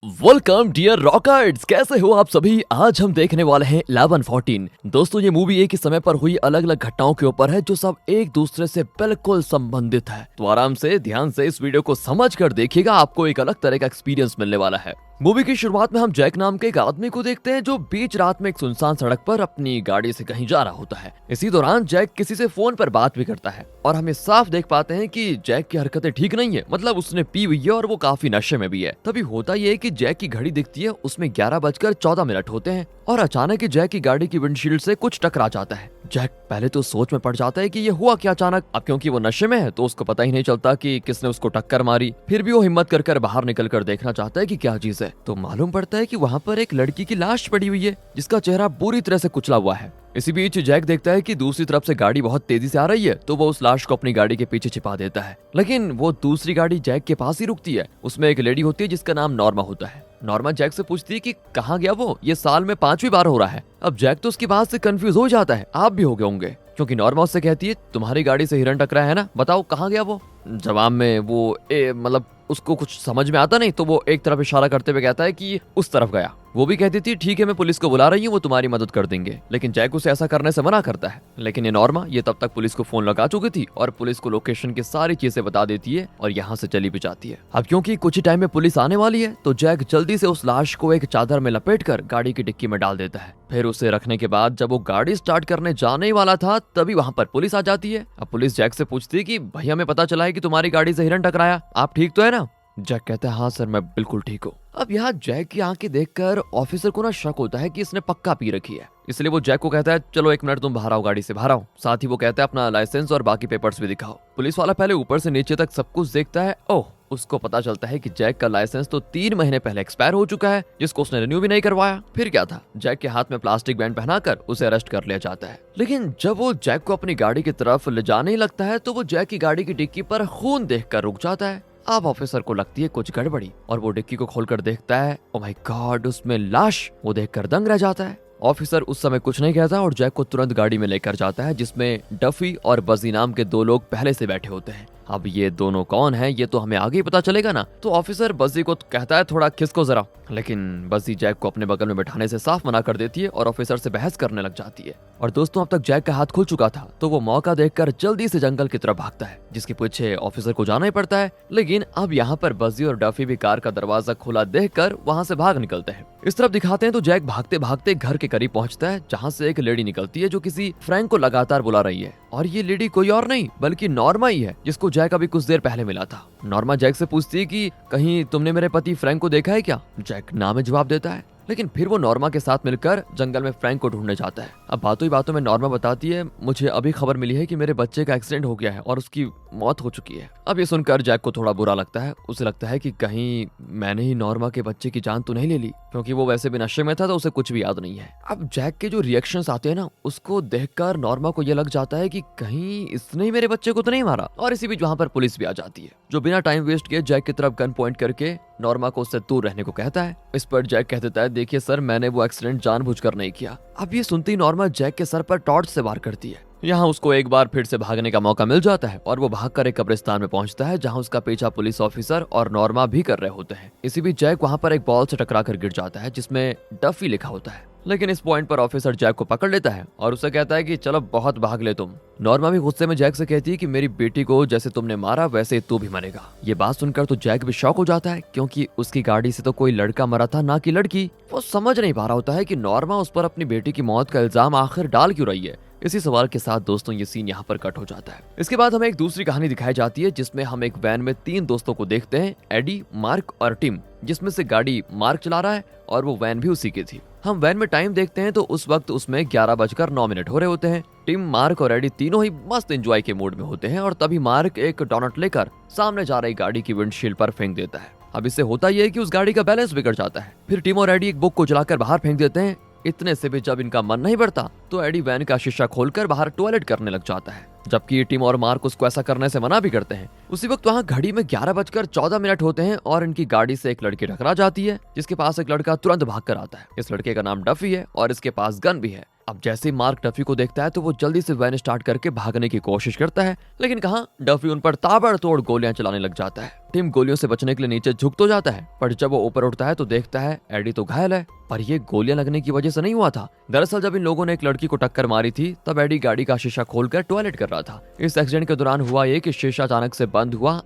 Welcome dear रॉकर्ड्स, कैसे हो आप सभी। आज हम देखने वाले हैं 11-14। दोस्तों ये मूवी एक ही समय पर हुई अलग अलग घटनाओं के ऊपर है जो सब एक दूसरे से बिल्कुल संबंधित है। तो आराम से ध्यान से इस वीडियो को समझ कर देखिएगा, आपको एक अलग तरह का एक्सपीरियंस मिलने वाला है। मूवी की शुरुआत में हम जैक नाम के एक आदमी को देखते हैं जो बीच रात में एक सुनसान सड़क पर अपनी गाड़ी से कहीं जा रहा होता है। इसी दौरान जैक किसी से फोन पर बात भी करता है और हमें साफ देख पाते हैं कि जैक की हरकतें ठीक नहीं है, मतलब उसने पी हुई है और वो काफी नशे में भी है। तभी होता ये है कि जैक की घड़ी दिखती है, उसमें 11:14 होते हैं और अचानक ही जैक की गाड़ी की विंडशील्ड से कुछ टकरा जाता है। जैक पहले तो सोच में पड़ जाता है कि ये हुआ क्या अचानक। अब क्योंकि वो नशे में है तो उसको पता ही नहीं चलता कि किसने उसको टक्कर मारी। फिर भी वो हिम्मत कर बाहर निकल कर देखना चाहता है कि क्या चीज है। तो मालूम पड़ता है कि वहाँ पर एक लड़की की लाश पड़ी हुई है जिसका चेहरा बुरी तरह से कुचला हुआ है। इसी बीच जैक देखता है कि दूसरी तरफ से गाड़ी बहुत तेजी से आ रही है, तो वो उस लाश को अपनी गाड़ी के पीछे छिपा देता है। लेकिन वो दूसरी गाड़ी जैक के पास ही रुकती है। उसमें एक लेडी होती है जिसका नाम नॉर्मा होता है। नॉर्मा जैक से पूछती है कि कहाँ गया वो, ये साल में 5वीं बार हो रहा है। अब जैक तो उसकी बात से कंफ्यूज हो जाता है, आप भी हो गए होंगे, क्योंकि नॉर्मा उससे कहती है तुम्हारी गाड़ी से हिरन टकरा है ना, बताओ कहाँ गया वो। जवाब में वो मतलब उसको कुछ समझ में आता नहीं, तो वो एक तरफ इशारा करते हुए कहता है कि उस तरफ गया। वो भी कहती थी ठीक है मैं पुलिस को बुला रही हूँ, वो तुम्हारी मदद कर देंगे। लेकिन जैक उसे ऐसा करने से मना करता है। लेकिन ये नॉर्मा ये तब तक पुलिस को फोन लगा चुकी थी और पुलिस को लोकेशन की सारी चीजें बता देती है और यहाँ से चली भी जाती है। अब क्योंकि कुछ ही टाइम में पुलिस आने वाली है तो जैक जल्दी से उस लाश को एक चादर में लपेटकर गाड़ी की डिक्की में डाल देता है। फिर उसे रखने के बाद जब वो गाड़ी स्टार्ट करने जाने ही वाला था तभी वहाँ पर पुलिस आ जाती है। अब पुलिस जैक से पूछती है कि भैया हमें पता चला है कि तुम्हारी गाड़ी से हिरन टकराया, आप ठीक तो है ना। जैक कहता है हाँ सर मैं बिल्कुल ठीक हूँ। अब यहाँ जैक की आंखें देखकर ऑफिसर को ना शक होता है कि इसने पक्का पी रखी है, इसलिए वो जैक को कहता है चलो 1 मिनट तुम बाहर आओ, गाड़ी से बाहर आओ। साथ ही वो कहता है अपना लाइसेंस और बाकी पेपर्स भी दिखाओ। पुलिस वाला पहले ऊपर से नीचे तक सब कुछ देखता है। ओह, उसको पता चलता है कि जैक का लाइसेंस तो 3 महीने पहले एक्सपायर हो चुका है, जिसको उसने रिन्यू भी नहीं करवाया। फिर क्या था, जैक के हाथ में प्लास्टिक बैंड पहनाकर उसे अरेस्ट कर लिया जाता है। लेकिन जब वो जैक को अपनी गाड़ी की तरफ ले जाने ही लगता है तो वो जैक की गाड़ी की डिक्की पर खून देखकर रुक जाता है। अब ऑफिसर को लगती है कुछ गड़बड़ी और वो डिक्की को खोलकर देखता है। ओह माय गॉड, उसमें लाश। वो देखकर दंग रह जाता है। ऑफिसर उस समय कुछ नहीं कहता और जैक को तुरंत गाड़ी में लेकर जाता है जिसमें डफी और बजी नाम के 2 लोग पहले से बैठे होते हैं। अब ये दोनों कौन हैं ये तो हमें आगे ही पता चलेगा ना। तो ऑफिसर बजी को कहता है थोड़ा खिसको जरा, लेकिन बजी जैक को अपने बगल में बैठाने से साफ मना कर देती है और ऑफिसर से बहस करने लग जाती है। और दोस्तों अब तक जैक का हाथ खुल चुका था तो वो मौका देखकर जल्दी से जंगल की तरफ भागता है, जिसके पीछे ऑफिसर को जाना ही पड़ता है। लेकिन अब यहाँ पर बजी और डफी भी कार का दरवाजा खुला देखकर वहाँ से भाग निकलते हैं। इस तरफ दिखाते हैं तो जैक भागते भागते घर के करीब पहुंचता है जहाँ से एक लेडी निकलती है जो किसी फ्रैंक को लगातार बुला रही है। और ये लेडी कोई और नहीं बल्कि नॉर्मा ही है, जिसको जैक अभी कुछ देर पहले मिला था। नॉर्मा जैक से पूछती है कि कहीं तुमने मेरे पति फ्रैंक को देखा है क्या। जैक ना में जवाब देता है। लेकिन फिर वो नॉर्मा के साथ मिलकर जंगल में फ्रैंक को ढूंढने जाता है। अब बातों ही बातों में नॉर्मा बताती है मुझे अभी खबर मिली है कि मेरे बच्चे का एक्सीडेंट हो गया है और उसकी मौत हो चुकी है। अब ये सुनकर जैक को थोड़ा बुरा लगता है। उसे लगता है कि कहीं मैंने ही नॉर्मा के बच्चे की जान तो नहीं ले ली, क्योंकि वो वैसे भी नशे में था तो उसे कुछ भी याद नहीं है। अब जैक के जो रिएक्शंस आते हैं ना उसको देखकर नॉर्मा को ये लग जाता है कि कहीं इसने ही मेरे बच्चे को तो नहीं मारा। और इसी बीच वहाँ पर पुलिस भी आ जाती है जो बिना टाइम वेस्ट किए जैक की तरफ गन पॉइंट करके नॉर्मा को उससे दूर रहने को कहता है। इस पर जैक कह देता है देखिए सर मैंने वो एक्सीडेंट जानबूझकर नहीं किया। अब ये सुनती ही नॉर्मा जैक के सर पर टॉर्च से वार करती है। यहाँ उसको एक बार फिर से भागने का मौका मिल जाता है और वो भागकर एक कब्रिस्तान में पहुंचता है जहाँ उसका पीछा पुलिस ऑफिसर और नॉर्मा भी कर रहे होते हैं। इसी बीच जैक वहाँ पर एक बॉल से टकरा कर गिर जाता है जिसमें डफी लिखा होता है। लेकिन इस पॉइंट पर ऑफिसर जैक को पकड़ लेता है और उसे कहता है कि चलो बहुत भाग ले तुम। नॉर्मा भी गुस्से में जैक से कहती है कि मेरी बेटी को जैसे तुमने मारा वैसे तू भी मरेगा। ये बात सुनकर तो जैक भी शॉक हो जाता है, क्योंकि उसकी गाड़ी से तो कोई लड़का मरा था ना कि लड़की। वो समझ नहीं पा रहा होता है कि नॉर्मा उस पर अपनी बेटी की मौत का इल्जाम आखिर डाल क्यों रही है। इसी सवाल के साथ दोस्तों ये सीन यहाँ पर कट हो जाता है। इसके बाद हमें एक दूसरी कहानी दिखाई जाती है जिसमें हम एक वैन में 3 दोस्तों को देखते हैं, एडी, मार्क और टिम, जिसमें से गाड़ी मार्क चला रहा है और वो वैन भी उसी की थी। हम वैन में टाइम देखते हैं तो उस वक्त उसमें 11:09 हो रहे होते हैं। टिम, मार्क और एडी तीनों ही मस्त एंजॉय के मूड में होते हैं और तभी मार्क एक डोनट लेकर सामने जा रही गाड़ी की विंडशील्ड पर फेंक देता है। अब इससे होता यह है कि उस गाड़ी का बैलेंस बिगड़ जाता है। फिर टिम और एडी एक बुक को जलाकर बाहर फेंक देते हैं। इतने से भी जब इनका मन नहीं बढ़ता तो एडी वैन का शीशा खोलकर बाहर टॉयलेट करने लग जाता है, जबकि टिम और मार्क उसको ऐसा करने से मना भी करते हैं। उसी वक्त वहाँ घड़ी में 11:14 होते हैं और इनकी गाड़ी से एक लड़की टकरा जाती है, जिसके पास एक लड़का तुरंत भाग कर आता है। इस लड़के का नाम डफी है और इसके पास गन भी है। अब जैसे ही मार्क डफी को देखता है तो वो जल्दी से वैन स्टार्ट करके भागने की कोशिश करता है, लेकिन कहाँ डफी उन पर ताबड़तोड़ गोलियां चलाने लग जाता है। टिम गोलियों से बचने के लिए नीचे झुक तो जाता है, पर जब वो ऊपर उठता है तो देखता है एडी तो घायल है, पर ये गोलियां लगने की वजह से नहीं हुआ था। दरअसल जब इन लोगों ने एक लड़की को टक्कर मारी थी तब एडी गाड़ी का शीशा खोलकर टॉयलेट कर रहा था। इस एक्सीडेंट के दौरान हुआ ये कि शीशा अचानक से बंद हुआ।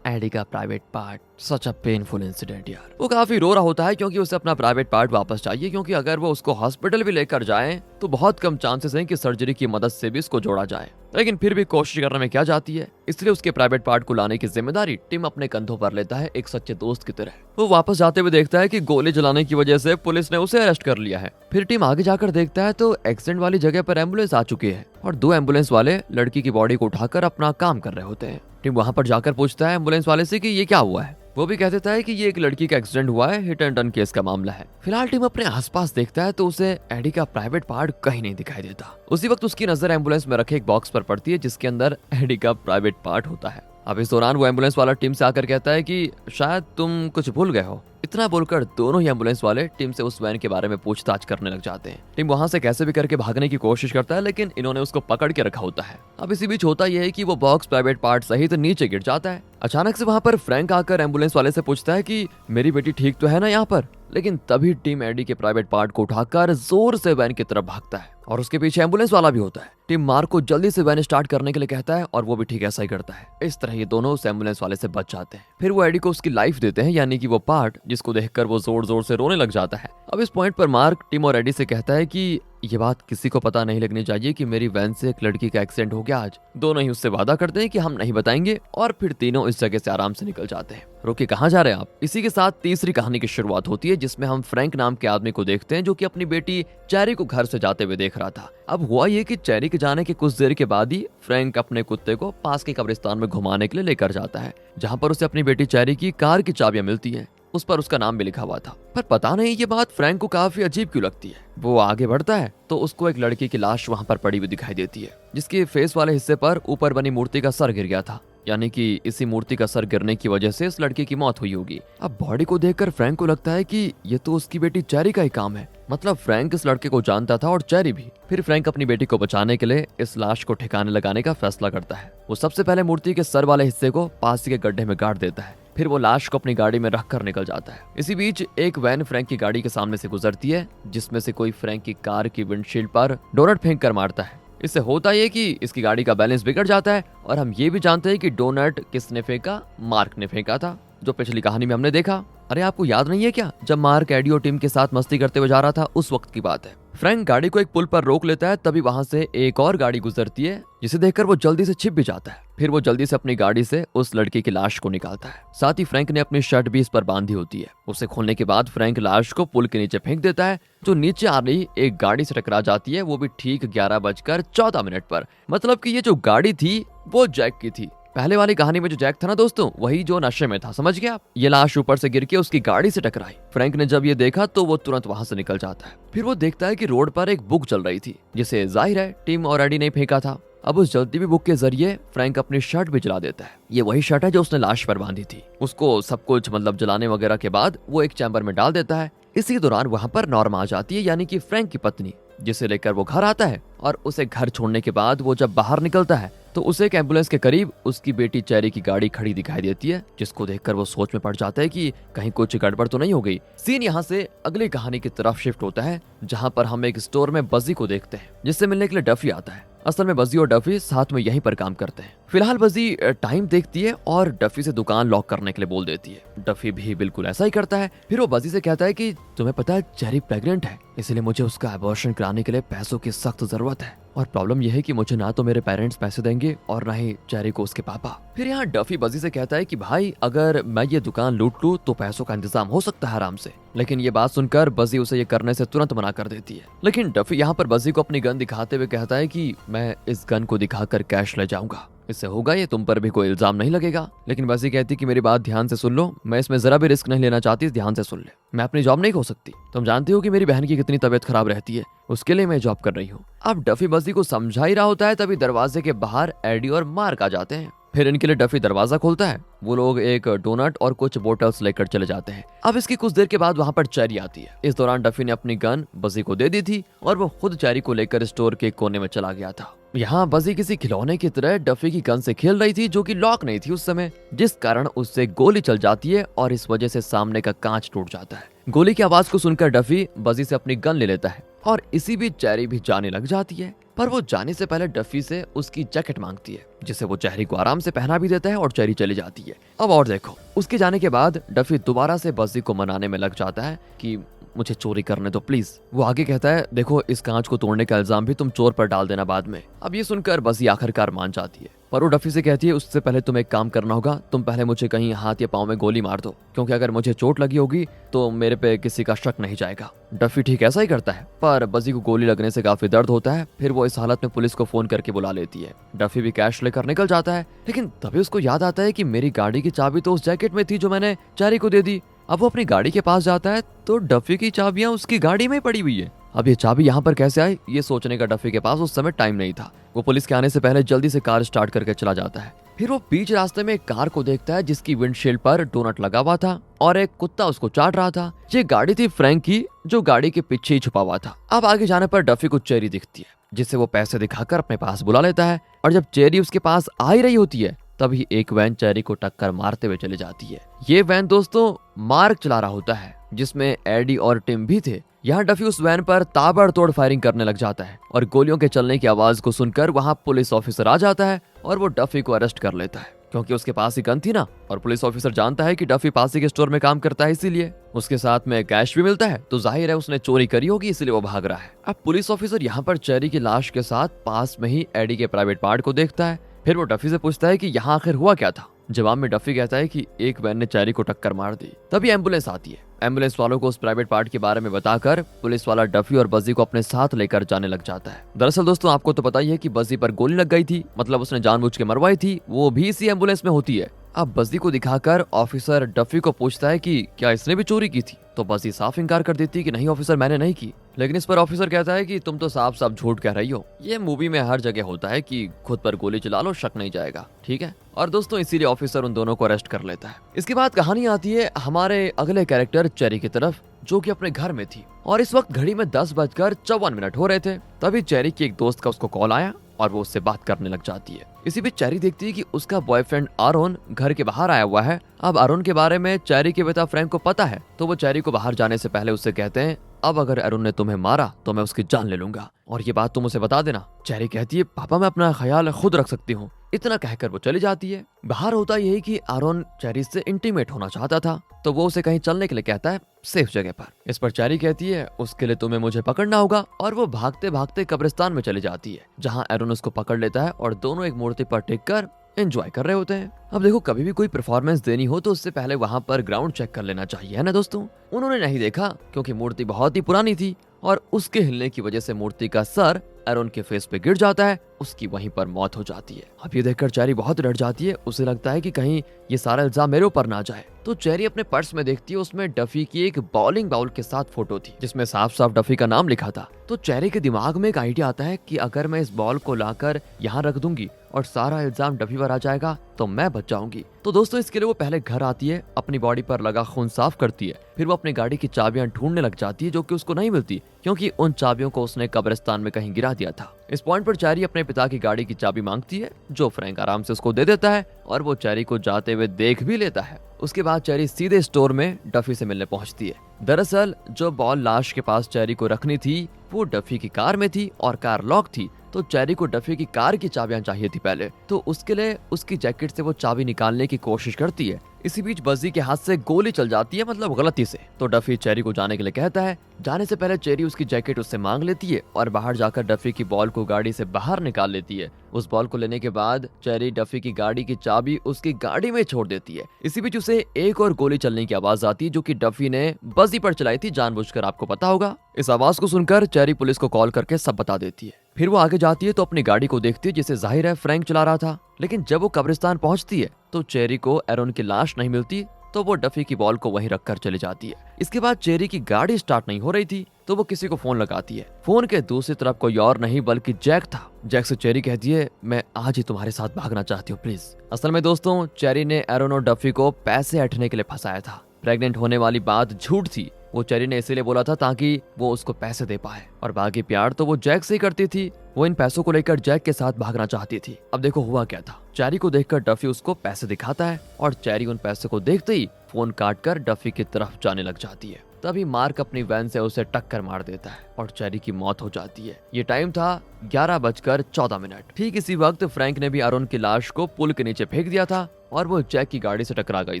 एडी का private part, such a painful incident यार। वो काफी रो रहा होता है क्योंकि उसे अपना प्राइवेट पार्ट वापस चाहिए, क्योंकि अगर वो उसको हॉस्पिटल भी लेकर जाए तो बहुत कम चांसेस हैं कि सर्जरी की मदद से भी इसको जोड़ा जाए, लेकिन फिर भी कोशिश करने में क्या जाती है। इसलिए उसके प्राइवेट पार्ट को लाने की जिम्मेदारी टिम अपने कंधों पर लेता है, एक सच्चे दोस्त की तरह। वो वापस जाते हुए देखता है कि गोली जलाने की वजह से पुलिस ने उसे अरेस्ट कर लिया है। फिर टिम आगे जाकर देखता है तो एक्सीडेंट वाली जगह पर एम्बुलेंस आ चुकी है और 2 एम्बुलेंस वाले लड़की की बॉडी को उठाकर अपना काम कर रहे होते हैं। टिम वहां पर जाकर पूछता है एम्बुलेंस वाले से कि ये क्या हुआ है। वो भी कह देता है कि ये एक लड़की का एक्सीडेंट हुआ है, हिट एंड रन केस का मामला है। फिलहाल टिम अपने आसपास देखता है तो उसे एडी का प्राइवेट पार्ट कहीं नहीं दिखाई देता। उसी वक्त उसकी नजर एम्बुलेंस में रखे एक बॉक्स पर पड़ती है जिसके अंदर एडी का प्राइवेट पार्ट होता है। अब इस दौरान वो एम्बुलेंस वाला टिम से आकर कहता है कि शायद तुम कुछ भूल गए हो। इतना बोलकर दोनों ही एम्बुलेंस वाले टिम से उस वैन के बारे में पूछताछ करने लग जाते हैं। टिम वहां से कैसे भी करके भागने की कोशिश करता है, लेकिन इन्होंने उसको पकड़ के रखा होता है। अब इसी बीच होता यह है कि वो बॉक्स प्राइवेट पार्ट सहित नीचे गिर जाता है। अचानक से वहां पर फ्रैंक आकर एम्बुलेंस वाले से पूछता है कि मेरी बेटी ठीक तो है ना यहाँ पर, लेकिन तभी टिम एडी के प्राइवेट पार्ट को उठाकर जोर से वैन की तरफ भागता है और उसके पीछे एम्बुलेंस वाला भी होता है। टिम मार्क को जल्दी से वैन स्टार्ट करने के लिए कहता है और वो भी ठीक ऐसा ही करता है। इस तरह ये दोनों उस एम्बुलेंस वाले से बच जाते हैं। फिर वो एडी को उसकी लाइफ देते हैं, यानी कि वो पार्ट जिसको देखकर वो जोर जोर से रोने लग जाता है। अब इस पॉइंट पर मार्क टिम और एडी से कहता है कि ये बात किसी को पता नहीं लगनी चाहिए कि मेरी वैन से एक लड़की का एक्सीडेंट हो गया आज। दोनों ही उससे वादा करते हैं कि हम नहीं बताएंगे और फिर तीनों इस जगह से आराम से निकल जाते हैं। रुकिए, कहाँ जा रहे हैं आप? इसी के साथ तीसरी कहानी की शुरुआत होती है जिसमें हम फ्रैंक नाम के आदमी को देखते हैं जो कि अपनी बेटी चेरी को घर से जाते हुए देख रहा था। अब हुआ ये कि चेरी के जाने के कुछ देर के बाद ही फ्रैंक अपने कुत्ते को पास के कब्रिस्तान में घुमाने के लिए लेकर जाता है, जहाँ पर उसे अपनी बेटी चेरी की कार की चाबियां मिलती है। उस पर उसका नाम भी लिखा हुआ था, पर पता नहीं ये बात फ्रैंक को काफी अजीब क्यों लगती है। वो आगे बढ़ता है तो उसको एक लड़की की लाश वहाँ पर पड़ी हुई दिखाई देती है, जिसके फेस वाले हिस्से पर ऊपर बनी मूर्ति का सर गिर गया था, यानी कि इसी मूर्ति का सर गिरने की वजह से इस लड़की की मौत हुई होगी। अब बॉडी को देखकर फ्रैंक को लगता है कि ये तो उसकी बेटी चेरी का ही काम है। मतलब फ्रैंक इस लड़के को जानता था और चेरी भी। फिर फ्रैंक अपनी बेटी को बचाने के लिए इस लाश को ठिकाने लगाने का फैसला करता है। वो सबसे पहले मूर्ति के सर वाले हिस्से को पास के गड्ढे में गाड़ देता है। फिर वो लाश को अपनी गाड़ी में रखकर निकल जाता है। इसी बीच एक वैन फ्रैंक की गाड़ी के सामने से गुजरती है, जिसमें से कोई फ्रैंक की कार की विंडशील्ड पर डोनट फेंक कर मारता है। इससे होता ये कि इसकी गाड़ी का बैलेंस बिगड़ जाता है और हम ये भी जानते हैं कि डोनट किसने फेंका? मार्क ने फेंका था, जो पिछली कहानी में हमने देखा। अरे आपको याद नहीं है क्या, जब मार्क एडी और टिम के साथ मस्ती करते हुए जा रहा था, उस वक्त की बात है। फ्रैंक गाड़ी को एक पुल पर रोक लेता है, तभी वहां से एक और गाड़ी गुजरती है, जिसे देखकर वो जल्दी से छिप भी जाता है। फिर वो जल्दी से अपनी गाड़ी से उस लड़की की लाश को निकालता है। साथ ही फ्रैंक ने अपनी शर्ट भी इस पर बांधी होती है। उसे खोलने के बाद फ्रैंक लाश को पुल के नीचे फेंक देता है, जो नीचे आ रही एक गाड़ी से टकरा जाती है, वो भी ठीक 11:14 पर। मतलब कि ये जो गाड़ी थी वो जैक की थी। पहले वाली कहानी में जो जैक था ना दोस्तों, वही जो नशे में था, समझ गया आप? ये लाश ऊपर से गिर के उसकी गाड़ी से टकराई। फ्रैंक ने जब ये देखा तो वो तुरंत वहां से निकल जाता है। फिर वो देखता है कि रोड पर एक बुक चल रही थी, जिसे जाहिर है टिम और एडी ने फेंका था। अब उस जलती हुई बुक के जरिए फ्रैंक अपनी शर्ट भी जला देता है। ये वही शर्ट है जो उसने लाश पर बांधी थी। उसको सब कुछ मतलब जलाने वगैरह के बाद वो एक चैम्बर में डाल देता है। इसी दौरान वहां पर नॉर्मा आ जाती है, यानी कि फ्रैंक की पत्नी, जिसे लेकर वो घर आता है। और उसे घर छोड़ने के बाद वो जब बाहर निकलता है तो उसे एक एम्बुलेंस के करीब उसकी बेटी चेरी की गाड़ी खड़ी दिखाई देती है, जिसको देखकर वो सोच में पड़ जाता है कि कहीं कुछ गड़बड़ तो नहीं हो गई। सीन यहाँ से अगली कहानी की तरफ शिफ्ट होता है, जहाँ पर हम एक स्टोर में बजी को देखते हैं, जिससे मिलने के लिए डफी आता है। असल में बजी और डफी साथ में यहीं पर काम करते हैं। फिलहाल बजी टाइम देखती है और डफी से दुकान लॉक करने के लिए बोल देती है। डफी भी बिल्कुल ऐसा ही करता है। फिर वो बजी से कहता है कि तुम्हें पता है चेरी प्रेग्नेंट है, इसलिए मुझे उसका अबॉर्शन कराने के लिए पैसों की सख्त जरूरत है, और प्रॉब्लम यह है कि मुझे ना तो मेरे पेरेंट्स पैसे देंगे और ना ही चेरी को उसके पापा। फिर यहाँ डफी बजी से कहता है कि भाई अगर मैं ये दुकान लूट लूं तो पैसों का इंतजाम हो सकता है आराम से। लेकिन ये बात सुनकर बजी उसे ये करने से तुरंत मना कर देती है। लेकिन डफी यहाँ पर बजी को अपनी गन दिखाते हुए कहता है कि मैं इस गन को दिखाकर कैश ले जाऊंगा। इससे होगा ये तुम पर भी कोई इल्जाम नहीं लगेगा। लेकिन बसी कहती कि मेरी बात ध्यान से सुन लो, मैं इसमें जरा भी रिस्क नहीं लेना चाहती, ध्यान से सुन ले। मैं अपनी जॉब नहीं खो सकती, तुम जानती हो कि मेरी बहन की कितनी तबीयत खराब रहती है, उसके लिए मैं जॉब कर रही हूँ। अब डफी बसी को समझा ही रहा होता है, तभी दरवाजे के बाहर एडी और मार्क आ जाते हैं। फिर इनके लिए डफी दरवाजा खोलता है। वो लोग एक डोनट और कुछ बोतल्स लेकर चले जाते हैं। अब इसकी कुछ देर के बाद वहाँ पर चेरी आती है। इस दौरान डफी ने अपनी गन बसी को दे दी थी और वो खुद चेरी को लेकर स्टोर के कोने में चला गया था। यहाँ बसी किसी खिलौने की तरह डफी की गन से खेल रही थी, जो कि लॉक नहीं थी उस समय, जिस कारण उससे गोली चल जाती है और इस वजह से सामने का कांच टूट जाता है। गोली की आवाज को सुनकर डफी बसी से अपनी गन ले लेता है और इसी बीच चेरी भी जाने लग जाती है। पर वो जाने से पहले डफी से उसकी जैकेट मांगती है, जिसे वो चेरी को आराम से पहना भी देता है और चेरी चली जाती है। अब और देखो, उसके जाने के बाद डफी दोबारा से बसी को मनाने में लग जाता है कि मुझे चोरी करने दो प्लीज। वो आगे कहता है, देखो इस कांच को तोड़ने का इल्जाम भी तुम चोर पर डाल देना बाद में। अब ये सुनकर बसी आखिरकार मान जाती है, पर वो डफी से कहती है उससे पहले तुम्हें एक काम करना होगा, तुम पहले मुझे कहीं हाथ या पाँव में गोली मार दो, क्योंकि अगर मुझे चोट लगी होगी तो मेरे पे किसी का शक नहीं जाएगा। डफी ठीक ऐसा ही करता है, पर बसी को गोली लगने से काफी दर्द होता है। फिर वो इस हालत में पुलिस को फोन करके बुला लेती है। डफी भी कैश लेकर निकल जाता है, लेकिन तभी उसको याद आता है कि मेरी गाड़ी की चाबी तो उस जैकेट में थी जो मैंने चेरी को दे दी। अब वो अपनी गाड़ी के पास जाता है तो डफी की चाबियां उसकी गाड़ी में पड़ी हुई है। अब ये चाबी यहाँ पर कैसे आई, ये सोचने का डफी के पास उस समय टाइम नहीं था। वो पुलिस के आने से पहले जल्दी से कार स्टार्ट करके चला जाता है। फिर वो बीच रास्ते में एक कार को देखता है जिसकी विंडशील्ड पर डोनट लगा हुआ था और एक कुत्ता उसको चाट रहा था। ये गाड़ी थी फ्रैंक की, जो गाड़ी के पीछे ही छुपा हुआ था। अब आगे जाने पर डफी को चेरी दिखती है, जिसे वो पैसे दिखाकर अपने पास बुला लेता है। और जब चेरी उसके पास आ ही रही होती है, तभी एक वैन चेरी को टक्कर मारते हुए चली जाती है। ये वैन दोस्तों मार्क चला रहा होता है, जिसमें एडी और टिम भी थे। यहाँ डफी उस वैन पर ताबड़तोड़ फायरिंग करने लग जाता है और गोलियों के चलने की आवाज को सुनकर वहाँ पुलिस ऑफिसर आ जाता है और वो डफी को अरेस्ट कर लेता है, क्योंकि उसके पास ही गन थी ना। और पुलिस ऑफिसर जानता है कि डफी पास ही के स्टोर में काम करता है, इसीलिए उसके साथ में कैश भी मिलता है, तो जाहिर है उसने चोरी करी होगी, इसीलिए वो भाग रहा है। अब पुलिस ऑफिसर यहाँ पर चेरी की लाश के साथ पास में ही एडी के प्राइवेट पार्ट को देखता है। फिर वो डफी से पूछता है कि यहाँ आखिर हुआ क्या था। जवाब में डफी कहता है कि एक वैन ने चेरी को टक्कर मार दी। तभी एम्बुलेंस आती है। एम्बुलेंस वालों को उस प्राइवेट पार्ट के बारे में बताकर पुलिस वाला डफी और बजी को अपने साथ लेकर जाने लग जाता है। दरअसल दोस्तों आपको तो पता ही है कि बजी पर गोली लग गई थी, मतलब उसने जानबूझ के मरवाई थी, वो भी इसी एम्बुलेंस में होती है। अब बजी को दिखाकर ऑफिसर डफी को पूछता है कि क्या इसने भी चोरी की थी, तो बजी साफ इनकार कर देती है कि नहीं ऑफिसर मैंने नहीं की। लेकिन इस पर ऑफिसर कहता है कि तुम तो साफ साफ झूठ कह रही हो, ये मूवी में हर जगह होता है कि खुद पर गोली चला लो, शक नहीं जाएगा, ठीक है। और दोस्तों इसीलिए ऑफिसर उन दोनों को अरेस्ट कर लेता है। इसके बाद कहानी आती है हमारे अगले कैरेक्टर चेरी की तरफ, जो कि अपने घर में थी और इस वक्त घड़ी में 10:54 हो रहे थे। तभी चेरी की एक दोस्त का उसको कॉल आया और वो उससे बात करने लग जाती है। इसी बीच चेरी देखती है कि उसका बॉयफ्रेंड आरोन घर के बाहर आया हुआ है। अब आरोन के बारे में चेरी के पिता फ्रैंक को पता है, तो वो चेरी को बाहर जाने से पहले उससे कहते हैं अब अगर अरुण ने तुम्हें मारा तो मैं उसकी जान ले लूंगा और ये बात तुम उसे बता देना। चेरी कहती है पापा मैं अपना ख्याल खुद रख सकती हूँ। इतना कहकर वो चली जाती है। बाहर होता यही कि आरोन चेरी से इंटीमेट होना चाहता था, तो वो उसे कहीं चलने के लिए कहता है सेफ जगह पर। इस पर चेरी कहती है उसके लिए तुम्हें मुझे पकड़ना होगा और वो भागते भागते कब्रिस्तान में चली जाती है, जहाँ आरोन उसको पकड़ लेता है और दोनों एक मूर्ति पर टिक कर एंजॉय कर रहे होते हैं। अब देखो कभी भी कोई परफॉर्मेंस देनी हो तो उससे पहले वहां पर ग्राउंड चेक कर लेना चाहिए, है ना दोस्तों। उन्होंने नहीं देखा क्योंकि मूर्ति बहुत ही पुरानी थी और उसके हिलने की वजह से मूर्ति का सर आरोन के फेस पे गिर जाता है, उसकी वहीं पर मौत हो जाती है। अब ये देखकर चेरी बहुत डर जाती है, उसे लगता है कि कहीं ये सारा इल्जाम मेरे ऊपर ना जाए। तो चेरी अपने पर्स में देखती है उसमें डफी की एक बॉलिंग बाउल के साथ फोटो थी, जिसमें साफ साफ डफी का नाम लिखा था। तो चेरी के दिमाग में एक आइडिया आता है कि अगर मैं इस बॉल को लाकर यहाँ रख दूंगी और सारा इल्जाम डफी पर आ जाएगा तो मैं बच जाऊंगी। तो दोस्तों इसके लिए वो पहले घर आती है, अपनी बॉडी पर लगा खून साफ करती है, फिर वो अपनी गाड़ी की चाबियां ढूंढने लग जाती है, जो कि उसको नहीं मिलती क्योंकि उन चाबियों को उसने कब्रिस्तान में कहीं गिरा दिया था। इस पॉइंट पर चेरी अपने पिता की गाड़ी की चाबी मांगती है, जो फ्रैंक आराम से उसको दे देता है और वो चेरी को जाते हुए देख भी लेता है। उसके बाद चेरी सीधे स्टोर में डफी से मिलने पहुंचती है। दरअसल जो बॉल लाश के पास चेरी को रखनी थी वो डफी की कार में थी और कार लॉक थी, तो चेरी को डफी की कार की चाबियां चाहिए थी पहले, तो उसके लिए उसकी जैकेट से वो चाबी निकालने की कोशिश करती है। इसी बीच बजी के हाथ से गोली चल जाती है, मतलब गलती से, तो डफी चेरी को जाने के लिए कहता है। जाने से पहले चेरी उसकी जैकेट उससे मांग लेती है और बाहर जाकर डफी की बॉल को गाड़ी से बाहर निकाल लेती है। उस बॉल को लेने के बाद चेरी डफी की गाड़ी की चाबी उसकी गाड़ी में छोड़ देती है। इसी बीच उसे एक और गोली चलने की आवाज आती है, जो कि डफी ने बजी पर चलाई थी जानबूझकर, आपको पता होगा। इस आवाज को सुनकर चेरी पुलिस को कॉल करके सब बता देती है। फिर वो आगे जाती है तो अपनी गाड़ी को देखती है, जिसे जाहिर है फ्रैंक चला रहा था। लेकिन जब वो कब्रिस्तान पहुंचती है तो चेरी को एरोन की लाश नहीं मिलती, तो वो डफी की बॉल को वहीं रखकर चली जाती है। इसके बाद चेरी की गाड़ी स्टार्ट नहीं हो रही थी, तो वो किसी को फोन लगाती है। फोन के दूसरी तरफ कोई और नहीं बल्कि जैक था। जैक से चेरी कहती है, मैं आज ही तुम्हारे साथ भागना चाहती हूँ प्लीज। असल में दोस्तों, चेरी ने एरोन और डफी को पैसे ऐंठने के लिए फंसाया था। प्रेग्नेंट होने वाली बात झूठ थी। वो चेरी ने इसीलिए बोला था ताकि वो उसको पैसे दे पाए, और बाकी प्यार तो वो जैक से ही करती थी। वो इन पैसों को लेकर जैक के साथ भागना चाहती थी। अब देखो हुआ क्या था। चेरी को देखकर डफी उसको पैसे दिखाता है और चेरी उन पैसे को देखते ही फोन काटकर डफी की तरफ जाने लग जाती है। तभी मार्क अपनी वैन से उसे टक्कर मार देता है और चेरी की मौत हो जाती है। ये टाइम था 11:14। ठीक इसी वक्त फ्रैंक ने भी एरोन की लाश को पुल के नीचे फेंक दिया था और वो जैक की गाड़ी से टकरा गई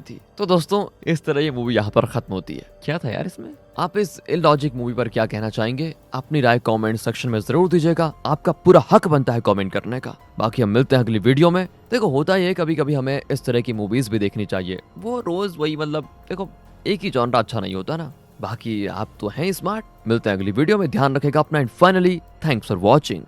थी। तो दोस्तों, इस तरह ये मूवी यहाँ पर खत्म होती है। क्या था यार इसमें? आप इस इलॉजिक मूवी पर क्या कहना चाहेंगे? अपनी राय कमेंट सेक्शन में जरूर दीजिएगा। आपका पूरा हक बनता है कमेंट करने का। बाकी हम मिलते हैं अगली वीडियो में। देखो होता ही है, कभी कभी हमें इस तरह की मूवीज भी देखनी चाहिए। वो रोज वही, मतलब देखो एक ही जॉनरा अच्छा नहीं होता ना। बाकी आप तो हैं स्मार्ट। मिलते हैं अगली वीडियो में। ध्यान रखेगा अपना and finally thanks for watching.